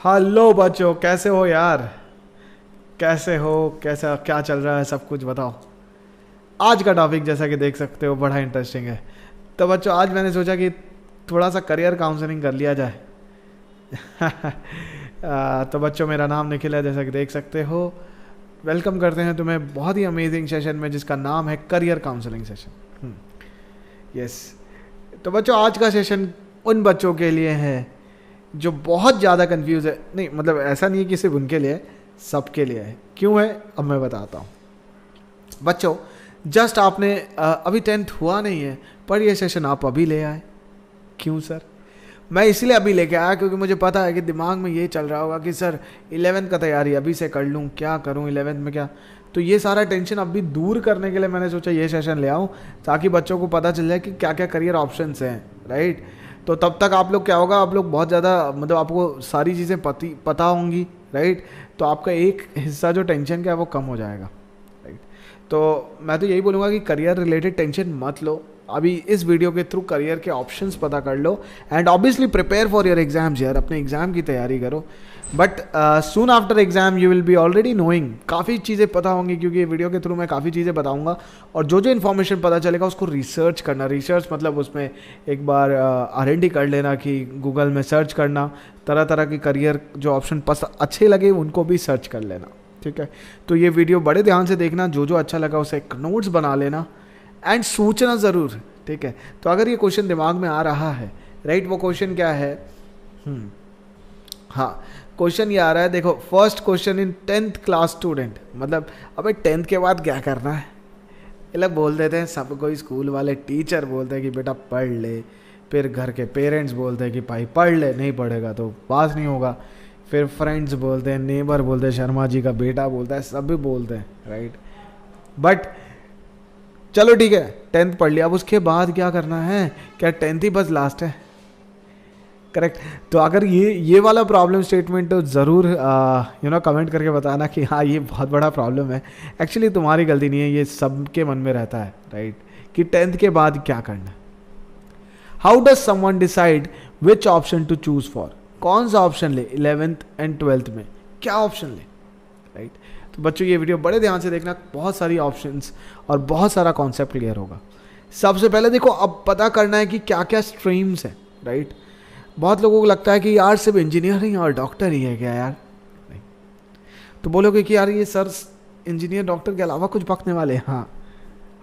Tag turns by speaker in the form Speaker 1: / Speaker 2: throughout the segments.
Speaker 1: Hello बच्चों, कैसे हो यार? कैसे हो? कैसा क्या चल रहा है? सब कुछ बताओ। आज का टॉपिक जैसा कि देख सकते हो बड़ा इंटरेस्टिंग है। तो बच्चों, आज मैंने सोचा कि थोड़ा सा करियर काउंसलिंग कर लिया जाए। तो बच्चों, मेरा नाम निखिल है, जैसा कि देख सकते हो। वेलकम करते हैं तुम्हें बहुत ही अमेजिंग सेशन में, जिसका नाम है करियर काउंसलिंग सेशन। यस। तो बच्चों, आज का सेशन उन बच्चों के लिए है जो बहुत ज़्यादा कंफ्यूज है। नहीं, मतलब ऐसा नहीं है कि सिर्फ उनके लिए है, सबके लिए है। क्यों है, अब मैं बताता हूँ। बच्चों, जस्ट आपने अभी 10th हुआ नहीं है, पर ये सेशन आप अभी ले आए। क्यों सर? मैं इसलिए अभी लेके आया क्योंकि मुझे पता है कि दिमाग में ये चल रहा होगा कि सर 11th का तैयारी अभी से कर लूँ, क्या करूँ 11th में क्या। तो ये सारा टेंशन अभी दूर करने के लिए मैंने सोचा ये सेशन ले आऊँ, ताकि बच्चों को पता चल जाए कि क्या क्या करियर ऑप्शंस हैं। राइट। तो तब तक आप लोग क्या होगा, आप लोग बहुत ज़्यादा, मतलब आपको सारी चीज़ें पता होंगी। राइट। तो आपका एक हिस्सा जो टेंशन का है वो कम हो जाएगा। राइट। तो मैं तो यही बोलूँगा कि करियर रिलेटेड टेंशन मत लो। अभी इस वीडियो के थ्रू करियर के ऑप्शंस पता कर लो, and obviously prepare for your exams यार, अपने एग्जाम की तैयारी करो। But soon after exam you will be already knowing, काफ़ी चीज़ें पता होंगी, क्योंकि ये वीडियो के थ्रू मैं काफ़ी चीज़ें बताऊंगा। और जो जो इन्फॉर्मेशन पता चलेगा उसको रिसर्च करना। रिसर्च मतलब उसमें एक बार R&D कर लेना, कि गूगल में सर्च करना, तरह तरह के करियर जो ऑप्शन अच्छे लगे उनको भी सर्च कर लेना। ठीक है। तो ये वीडियो बड़े ध्यान से देखना, जो जो अच्छा लगा उसे एक नोट्स बना लेना, एंड सोचना ज़रूर। ठीक है। तो अगर ये क्वेश्चन दिमाग में आ रहा है, राइट, वो क्वेश्चन क्या है? हाँ, क्वेश्चन ये आ रहा है, देखो, first question in 10th class student, मतलब अबे 10th के बाद क्या करना है? ये लोग बोल देते हैं, सब कोई स्कूल वाले टीचर बोलते हैं कि बेटा पढ़ ले, फिर घर के पेरेंट्स बोलते हैं कि भाई पढ़ ले, नहीं पढ़ेगा तो पास नहीं होगा, फिर फ्रेंड्स बोलते हैं, नेबर बोलते हैं, शर्मा जी का बेटा बोलता है, सब भी बोलते हैं। राइट। बट चलो ठीक है, 10th पढ़ लिया, अब उसके बाद क्या करना है? क्या 10th ही बस लास्ट है? करेक्ट। तो अगर ये वाला प्रॉब्लम स्टेटमेंट, तो ज़रूर कमेंट करके बताना कि हाँ ये बहुत बड़ा प्रॉब्लम है। एक्चुअली तुम्हारी गलती नहीं है, ये सबके मन में रहता है। राइट। कि 10th के बाद क्या करना है। How does someone decide which option to choose for? कौन सा ऑप्शन ले 11th एंड 12th में, क्या ऑप्शन ले? राइट। तो बच्चों, ये वीडियो बड़े ध्यान से देखना, बहुत सारी ऑप्शंस और बहुत सारा कॉन्सेप्ट क्लियर होगा। सबसे पहले देखो, अब पता करना है कि क्या क्या स्ट्रीम्स है। राइट। बहुत लोगों को लगता है कि यार सिर्फ इंजीनियरिंग और डॉक्टर ही है क्या यार? नहीं। तो बोलोगे कि यार ये सर इंजीनियर डॉक्टर के अलावा कुछ पकने वाले हैं? हाँ,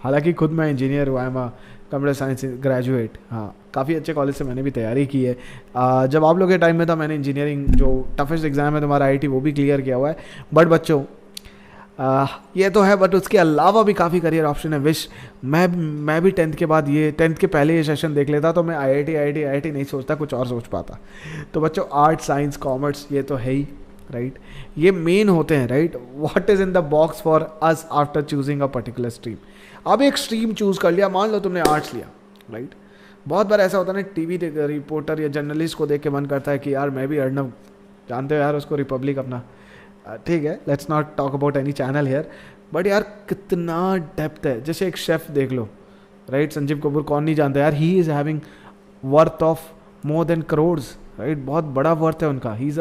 Speaker 1: हालांकि खुद मैं इंजीनियर हुआ है, मैं कंप्यूटर साइंस ग्रेजुएट। हाँ, काफ़ी अच्छे कॉलेज से मैंने भी तैयारी की है। जब आप लोग के टाइम में था, मैंने इंजीनियरिंग जो टफेस्ट एग्जाम है तुम्हारा IIT, वो भी क्लियर किया हुआ है। बट बच्चों, ये तो है, बट उसके अलावा भी काफ़ी करियर ऑप्शन है। विश मैं भी 10th के बाद, ये 10th के पहले ये सेशन देख लेता तो मैं IIT नहीं सोचता, कुछ और सोच पाता। तो बच्चों, आर्ट, साइंस, कॉमर्स, ये तो है ही। राइट। ये मेन होते हैं। Right. What is in the box for us after choosing a particular stream? अब एक स्ट्रीम चूज कर लिया, मान लो तुमने आर्ट्स लिया। राइट। बहुत बार ऐसा होता है ना, टीवी रिपोर्टर या जर्नलिस्ट को देख के मन करता है कि यार मैं भी अर्नब, जानते हो यार उसको, रिपब्लिक अपना, ठीक है, let's not talk about any channel here. But यार कितना डेप्थ है। जैसे एक शेफ देख लो। राइट। संजीव कपूर, कौन नहीं जानता यार? He is having worth of more than crores. Right. बहुत बड़ा वर्थ है उनका। ही इज़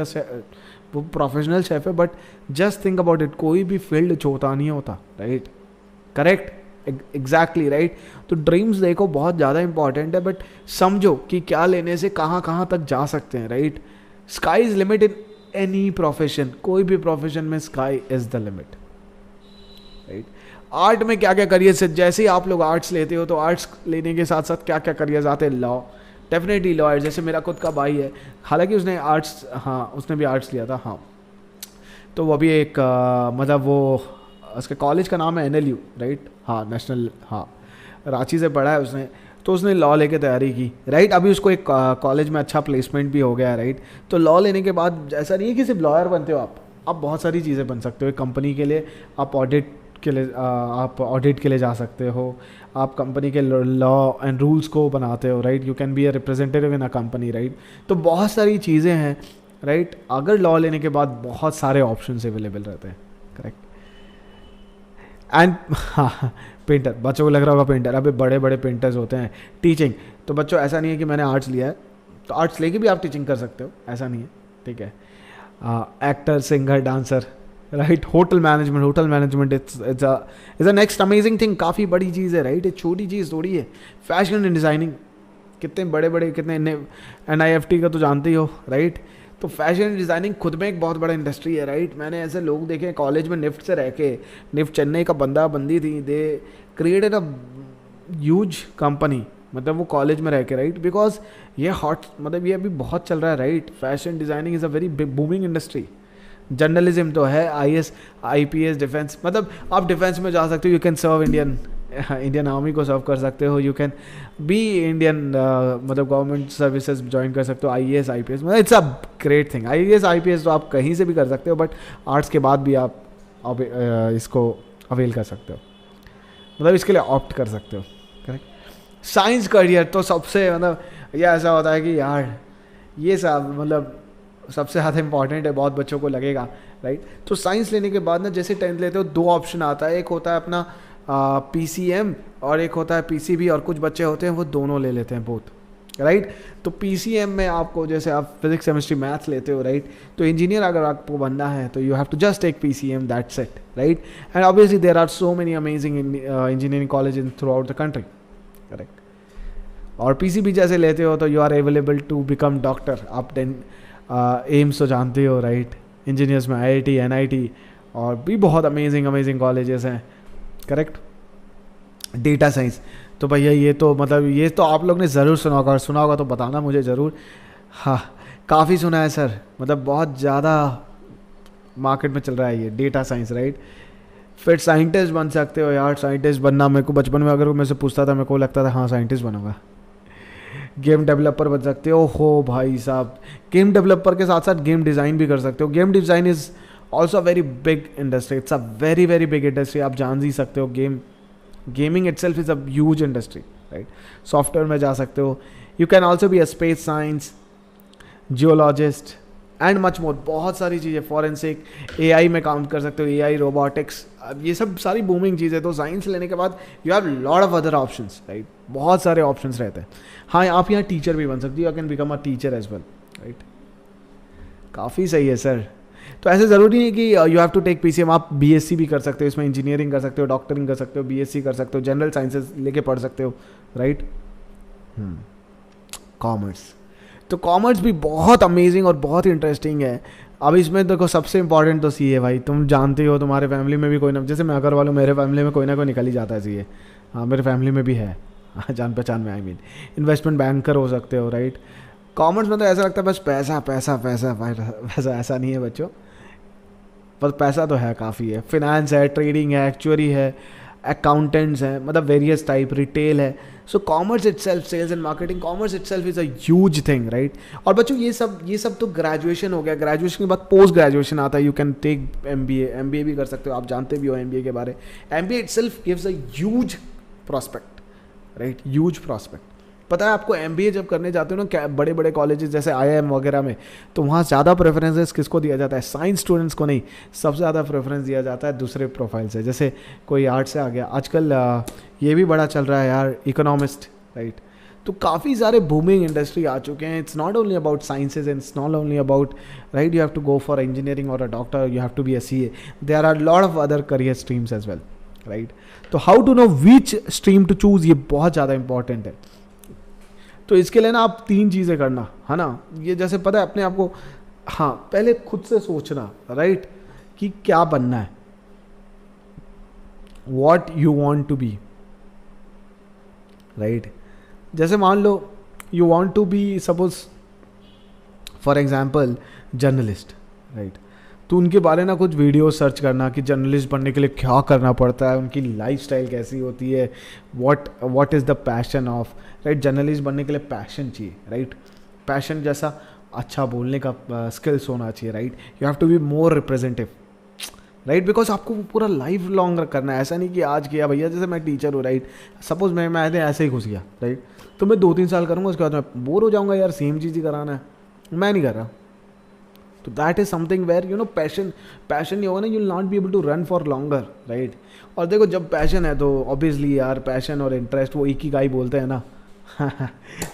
Speaker 1: वो प्रोफेशनल शेफ है। But just think about it, कोई भी फील्ड छोटा नहीं होता। राइट। Correct, exactly. राइट। तो ड्रीम्स देखो बहुत ज़्यादा इंपॉर्टेंट है, बट समझो कि क्या लेने से कहाँ कहाँ तक जा सकते हैं। Right. Sky is limit in any profession, कोई भी प्रोफेशन में sky is the limit. Right. Art में क्या क्या करियर से, जैसे ही आप लोग आर्ट्स लेते हो तो आर्ट्स लेने के साथ साथ क्या क्या करियर आते हैं? लॉ, डेफिनेटली लॉ है। जैसे मेरा खुद का भाई है, हालांकि उसने आर्ट्स, हाँ उसने भी आर्ट्स लिया था। हाँ, तो वो भी एक मतलब वो, उसके कॉलेज का नाम है NLU। राइट। हाँ, नेशनल, हाँ, रांची से पढ़ा है उसने। तो उसने लॉ लेके तैयारी की। राइट। अभी उसको एक कॉलेज में अच्छा प्लेसमेंट भी हो गया है। राइट। तो लॉ लेने के बाद ऐसा नहीं है कि सिर्फ लॉयर बनते हो आप बहुत सारी चीज़ें बन सकते हो। एक कंपनी के लिए आप ऑडिट के लिए जा सकते हो। आप कंपनी के लॉ एंड रूल्स को बनाते हो। Right. You can be a representative in a company. Right. तो बहुत सारी चीज़ें हैं। राइट। अगर लॉ लेने के बाद बहुत सारे ऑप्शन अवेलेबल रहते हैं। करेक्ट। एंड हाँ, पेंटर, बच्चों को लग रहा होगा पेंटर, अभी बड़े बड़े पेंटर्स होते हैं। टीचिंग, तो बच्चों ऐसा नहीं है कि मैंने आर्ट्स लिया है तो आर्ट्स लेके भी आप टीचिंग कर सकते हो, ऐसा नहीं है। ठीक है। Actor, singer, dancer, right. Hotel management is a next amazing thing. काफ़ी बड़ी चीज़ है, राइट. एक छोटी चीज़ थोड़ी है. फैशन एंड डिज़ाइनिंग, कितने बड़े बड़े, कितने NIFT का तो जानते ही हो, राइट. तो फैशन एंड डिज़ाइनिंग खुद में एक बहुत बड़ा इंडस्ट्री है, राइट. मैंने ऐसे लोग देखे कॉलेज में निफ्ट से रह के, निफ्ट चेन्नई का बंदी थी, they created a huge company, मतलब वो कॉलेज में रह के, राइट. बिकॉज ये हॉट, मतलब ये अभी बहुत चल रहा है, right. Fashion designing is a very booming industry. Journalism तो है, IAS IPS डिफेंस, मतलब आप डिफेंस में जा सकते हो. You can serve Indian army को सर्व कर सकते हो. यू कैन बी इंडियन, मतलब गवर्नमेंट सर्विसेज ज्वाइन कर सकते हो. IAS IPS, मतलब it's a great thing. IAS IPS तो आप कहीं से भी कर सकते हो, बट आर्ट्स के बाद भी आप इसको अवेल कर सकते हो, मतलब इसके लिए ऑप्ट कर सकते हो, करेक्ट. साइंस करियर तो सबसे, मतलब ये ऐसा होता है कि यार ये सब मतलब सबसे ज़्यादा इंपॉर्टेंट है, बहुत बच्चों को लगेगा, राइट. तो साइंस लेने के बाद ना, जैसे 10th लेते हो, 2 ऑप्शन आता है. एक होता है अपना PCM और एक होता है PCB, और कुछ बच्चे होते हैं वो दोनों ले लेते हैं, बोथ, राइट. तो PCM में आपको, जैसे आप फिजिक्स केमिस्ट्री मैथ्स लेते हो, राइट, तो इंजीनियर अगर आपको बनना है तो you have to just take PCM, that's it, right. And obviously there are so many amazing engineering college in throughout the country, correct. और PCB जैसे लेते हो तो you are available to become doctor. आप एम्स तो जानते हो, right. Engineers में IIT NIT और भी बहुत अमेजिंग कॉलेजेस हैं, करेक्ट. डेटा साइंस तो भैया ये तो मतलब ये तो आप लोग ने ज़रूर सुना होगा तो बताना मुझे ज़रूर. हाँ, काफ़ी सुना है सर, मतलब बहुत ज़्यादा मार्केट में चल रहा है ये डेटा साइंस, राइट. फिर साइंटिस्ट बन सकते हो यार. साइंटिस्ट बनना, मेरे को बचपन में अगर मेरे से पूछता था, मेरे को लगता था हाँ साइंटिस्ट बनूंगा. गेम डेवलपर बन सकते हो भाई साहब. गेम डेवलपर के साथ साथ गेम डिज़ाइन भी कर सकते हो. Game design is also very big industry. It's a very very big industry. आप जान ही सकते हो, gaming itself is a huge industry, right. Software में जा सकते हो. You can also be a space science, geologist and much more. बहुत सारी चीज़ें, फॉरेंसिक, AI में काम कर सकते हो, AI रोबोटिक्स, ये सब सारी बूमिंग चीज़ें. तो साइंस लेने के बाद you have lot of other options, right. बहुत सारे ऑप्शंस रहते हैं. हाँ, आप यहाँ टीचर भी बन सकते हो. You can become a teacher as well, right. काफ़ी सही है सर. तो ऐसे ज़रूरी नहीं कि you have to take PCM. आप BSc भी कर सकते हो, इसमें इंजीनियरिंग कर सकते हो, डॉक्टरिंग कर सकते हो, BSc कर सकते हो, जनरल साइंसेज लेके पढ़ सकते हो, राइट. कॉमर्स, तो कॉमर्स भी बहुत अमेजिंग और बहुत इंटरेस्टिंग है. अब इसमें देखो सबसे इंपॉर्टेंट तो CA भाई. तुम जानते हो तुम्हारे फैमिली में भी कोई ना, जैसे मैं अगर वालों, मेरे फैमिली में कोई ना कोई निकल ही जाता है CA. हाँ, मेरे फैमिली में भी है, जान पहचान में. इन्वेस्टमेंट बैंकर हो सकते हो, राइट. कॉमर्स में तो ऐसा लगता है बस पैसा पैसा पैसा पैसा. ऐसा नहीं है बच्चों, बस पैसा तो है, काफ़ी है. फिनेंस है, ट्रेडिंग है, एक्चुअरी है, अकाउंटेंट्स हैं, मतलब वेरियस टाइप, रिटेल है. So commerce itself, sales and marketing, commerce itself is a huge thing, right. और बच्चों ये सब तो ग्रेजुएशन हो गया. ग्रेजुएशन के बाद पोस्ट ग्रेजुएशन आता है. यू कैन टेक MBA भी कर सकते हो. आप जानते भी हो MBA के बारे. MBA itself gives a huge prospect, right. Huge prospect. पता है आपको, MBA जब करने जाते हो ना बड़े बड़े कॉलेजेस जैसे IIM वगैरह में, तो वहाँ ज़्यादा प्रेफरेंसेस किसको दिया जाता है? साइंस स्टूडेंट्स को नहीं. सबसे ज़्यादा प्रेफरेंस दिया जाता है दूसरे प्रोफाइल से. जैसे कोई आर्ट से आ गया, आजकल ये भी बड़ा चल रहा है यार, इकोनॉमिस्ट, राइट. तो काफ़ी सारे बूमिंग इंडस्ट्री आ चुके हैं. It's not only about sciences and it's not only about, right, you have to go for engineering और a doctor, you have to be a CA. There are lot of other career streams as well, right. तो how to know which stream to choose, ये बहुत ज़्यादा important है. तो इसके लिए ना आप 3 चीज़ें करना, है ना. ये जैसे पता है अपने आप को, हाँ, पहले खुद से सोचना, राइट, कि क्या बनना है, what you want to be, right. जैसे मान लो you want to be, suppose for example journalist, right. तो उनके बारे में कुछ वीडियो सर्च करना कि जर्नलिस्ट बनने के लिए क्या करना पड़ता है, उनकी लाइफस्टाइल कैसी होती है, what is the passion of, right. Journalist बनने के लिए पैशन चाहिए, राइट. पैशन जैसा अच्छा बोलने का स्किल्स होना चाहिए, right. You have to be more representative, right. Because आपको पूरा लाइफ लॉन्ग करना है. ऐसा नहीं कि आज किया भैया, जैसे मैं टीचर हूँ, राइट. सपोज मैं ऐसे ही घुस गया, राइट. तो मैं 2-3 साल करूँगा, उसके बाद मैं बोर हो जाऊँगा, यार सेम चीज़ ही कराना है, मैं नहीं कर रहा. तो that is something where you know passion नहीं होगा ना, you will not be able to run for longer, right. और देखो जब पैशन है तो ऑब्वियसली यार पैशन और इंटरेस्ट वो एक ही का ही बोलते हैं ना.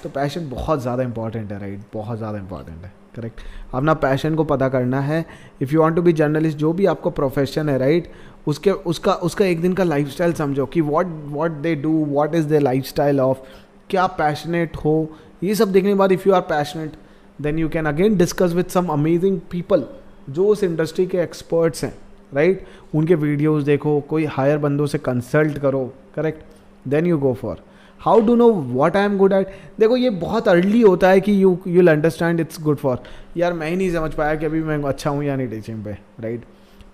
Speaker 1: तो पैशन बहुत ज़्यादा इंपॉर्टेंट है, राइट. बहुत ज़्यादा इंपॉर्टेंट है. करेक्ट। अपना पैशन को पता करना है। If you want to be journalist, जो भी आपको प्रोफेशन है राइट, उसका एक दिन का लाइफस्टाइल समझो कि what they do, what is their lifestyle of, क्या पैशनेट हो, ये सब देखने के बाद if you are passionate then you can again discuss with some amazing people जो उस इंडस्ट्री के एक्सपर्ट्स हैं राइट। उनके वीडियोज़ देखो, कोई हायर बंदों से कंसल्ट करो, correct, then you go for. How do know what I am good at, देखो ये बहुत अर्ली होता है कि you will understand it's good for, यार मैं ही नहीं समझ पाया कि अभी मैं अच्छा हूँ या नहीं टीचिंग पे, राइट।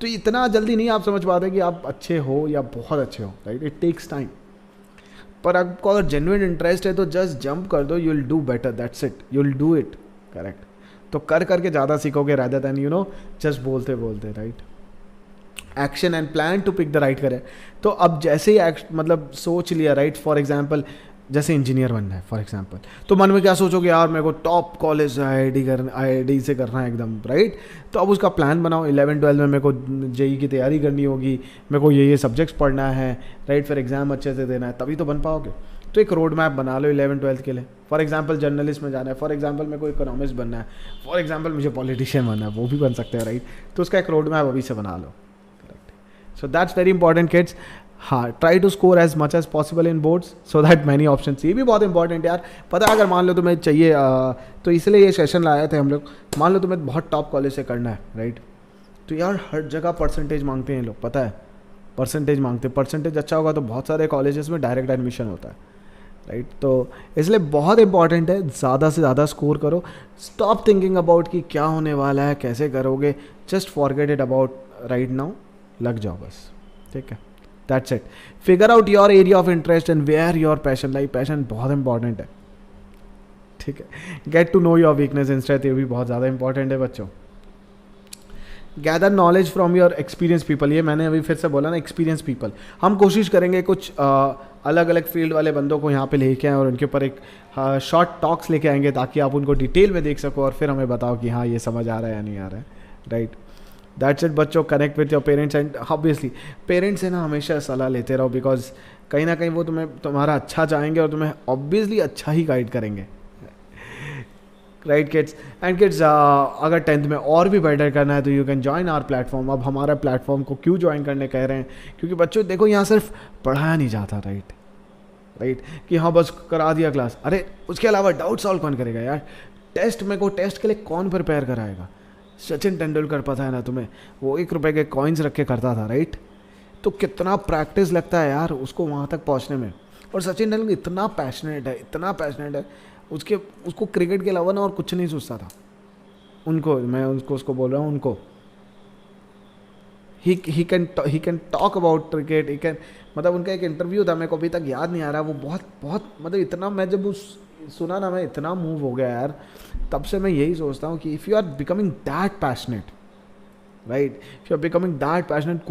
Speaker 1: तो इतना जल्दी नहीं आप समझ पाते कि आप अच्छे हो या बहुत अच्छे हो, राइट, इट टेक्स टाइम। पर आपको अगर जेन्युइन इंटरेस्ट है तो जस्ट जंप कर दो, you will do better, that's it, you will do it, correct. तो कर करके ज़्यादा सीखोगे rather than you know just बोलते बोलते, right. Action and plan to pick the right career. तो अब जैसे ही मतलब सोच लिया राइट, फॉर एग्जांपल जैसे इंजीनियर बनना है फॉर एग्जांपल, तो मन में क्या सोचोगे, यार मेरे को टॉप कॉलेज IIT से करना है एकदम, राइट। तो अब उसका प्लान बनाओ, 11-12 में मेरे को JEE की तैयारी करनी होगी, मेरे को ये सब्जेक्ट्स पढ़ना है, राइट, फिर एग्जाम अच्छे से देना है, तभी तो बन पाओगे। तो एक रोड मैप बना लो 11-12 के लिए। फॉर एग्जांपल जर्नलिस्ट में जाना है, फॉर एग्जांपल मेरे को इकोनॉमिस्ट बनना है, फॉर एग्जांपल मुझे पॉलिटिशियन बनना है, वो भी बन सकते हैं, राइट। तो उसका एक रोड मैप अभी से बना लो, correct. So that's very important kids. हाँ, try to score as much as possible in boards so that many option. ये भी बहुत इंपॉर्टेंट यार, पता है, अगर मान लो तुम्हें चाहिए तो इसलिए ये सेशन लाए थे हम लोग। मान लो तुम्हें बहुत टॉप कॉलेज से करना है, राइट, तो यार हर जगह परसेंटेज मांगते हैं लोग, पता है, परसेंटेज मांगते हैं। परसेंटेज अच्छा होगा तो बहुत सारे कॉलेजेस में डायरेक्ट एडमिशन होता है, राइट। तो इसलिए बहुत इंपॉर्टेंट है, ज़्यादा से ज़्यादा स्कोर करो। स्टॉप थिंकिंग अबाउट कि क्या होने वाला है, कैसे करोगे, just forget it about right now, लग जाओ बस, ठीक है। That's it. Figure out your area of interest and where your passion lie. Passion बहुत इंपॉर्टेंट है, ठीक है। Get to know your weakness and strength, ये भी बहुत ज़्यादा इंपॉर्टेंट है बच्चों। Gather knowledge from your experience people, ये मैंने अभी फिर से बोला ना, एक्सपीरियंस पीपल। हम कोशिश करेंगे कुछ अलग अलग फील्ड वाले बंदों को यहाँ पे लेके आएँ और उनके ऊपर एक शॉर्ट टॉक्स लेके आएंगे ताकि आप उनको डिटेल में देख सको और फिर हमें बताओ कि हाँ ये समझ आ रहा है या नहीं आ रहा है, राइट। दैट्स इट बच्चों। Connect with your parents and obviously parents से ना हमेशा सलाह लेते रहो, बिकॉज कहीं ना कहीं वो तुम्हारा अच्छा चाहेंगे और तुम्हें ऑब्वियसली अच्छा ही गाइड करेंगे, राइट किड्स। एंड किड्स अगर 10th में और भी बेटर करना है तो you can join our platform. अब हमारा प्लेटफॉर्म को क्यों ज्वाइन करने कह रहे हैं, क्योंकि बच्चों देखो यहाँ सिर्फ पढ़ाया नहीं जाता, राइट, कि हाँ बस करा दिया क्लास, अरे उसके अलावा डाउट सॉल्व कौन करेगा यार। टेस्ट में को टेस्ट के लिए कौन प्रिपेयर कराएगा। सचिन तेंदुलकर पता है ना तुम्हें, वो 1 रुपये के कॉइन्स रख के करता था, राइट। तो कितना प्रैक्टिस लगता है यार उसको वहाँ तक पहुँचने में। और सचिन तेंदुलकर इतना पैशनेट है, उसको क्रिकेट के अलावा ना और कुछ नहीं सोचता था। उसको बोल रहा हूँ उनको, he can talk about cricket, he can, मतलब उनका एक इंटरव्यू था, मेरे को अभी तक याद नहीं आ रहा, वो बहुत मतलब इतना, मैं जब सुना ना मैं इतना मूव हो गया यार। तब से मैं यही सोचता हूँ कि if you are becoming that passionate, right, if you are becoming that passionate,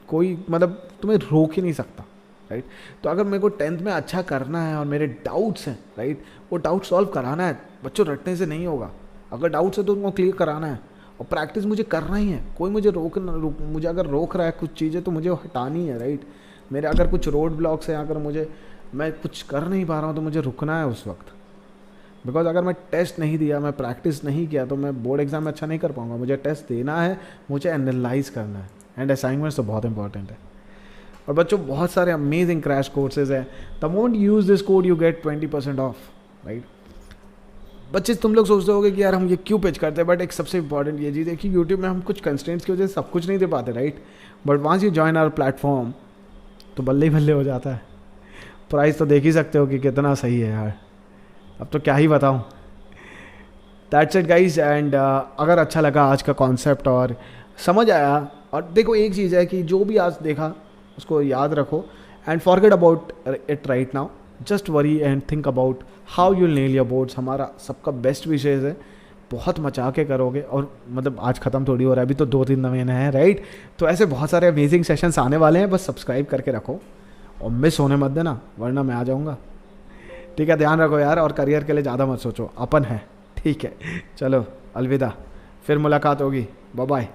Speaker 1: कोई मतलब तुम्हें रोक ही नहीं सकता, राइट। तो अगर मेरे को 10th में अच्छा करना है और मेरे डाउट्स हैं, राइट, वो डाउट सॉल्व कराना है बच्चों, रटने से नहीं होगा। अगर डाउट्स है तो उनको क्लियर कराना है और प्रैक्टिस मुझे करना ही है। कोई मुझे मुझे अगर रोक रहा है कुछ चीज़ें तो मुझे हटानी है, राइट। मेरे अगर कुछ रोड ब्लॉक्स हैं, अगर मैं कुछ कर नहीं पा रहा हूँ तो मुझे रुकना है उस वक्त। बिकॉज अगर मैं टेस्ट नहीं दिया, मैं प्रैक्टिस नहीं किया तो मैं बोर्ड एग्जाम में अच्छा नहीं कर पाऊंगा। मुझे टेस्ट देना है, मुझे एनालाइज करना है, एंड असाइनमेंट्स तो बहुत इंपॉर्टेंट है। और बच्चों बहुत सारे अमेजिंग क्रैश कोर्सेज हैं। The moment you use this code you get 20% of, right. बच्चे तुम लोग सोचते होगे कि यार हम ये क्यों पेच करते हैं, बट एक सबसे इंपॉर्टेंट ये चीज़ है कि यूट्यूब में हम कुछ कंस्ट्रेंट्स की वजह से सब कुछ नहीं दे पाते, right. But once you join our platform तो बल्ले ही बल्ले हो जाता है। प्राइस तो देख ही सकते हो कि कितना सही है यार, अब तो क्या ही बताऊं। That's it guys. एंड अगर अच्छा लगा आज का कॉन्सेप्ट और समझ आया, और देखो एक चीज़ है कि जो भी आज देखा उसको याद रखो and forget about it right now, just worry and think about how you nail your boards. हमारा सबका बेस्ट विशेष है, बहुत मचा के करोगे। और मतलब आज ख़त्म थोड़ी हो रहा है, अभी तो 2-3 महीने हैं, राइट। तो ऐसे बहुत सारे अमेजिंग सेशंस आने वाले हैं, बस सब्सक्राइब करके रखो और मिस होने मत देना, वरना मैं आ जाऊँगा, ठीक है। ध्यान रखो यार, और करियर के लिए ज़्यादा मत सोचो, अपन है, ठीक है। चलो अलविदा, फिर मुलाकात होगी, बाय बाय।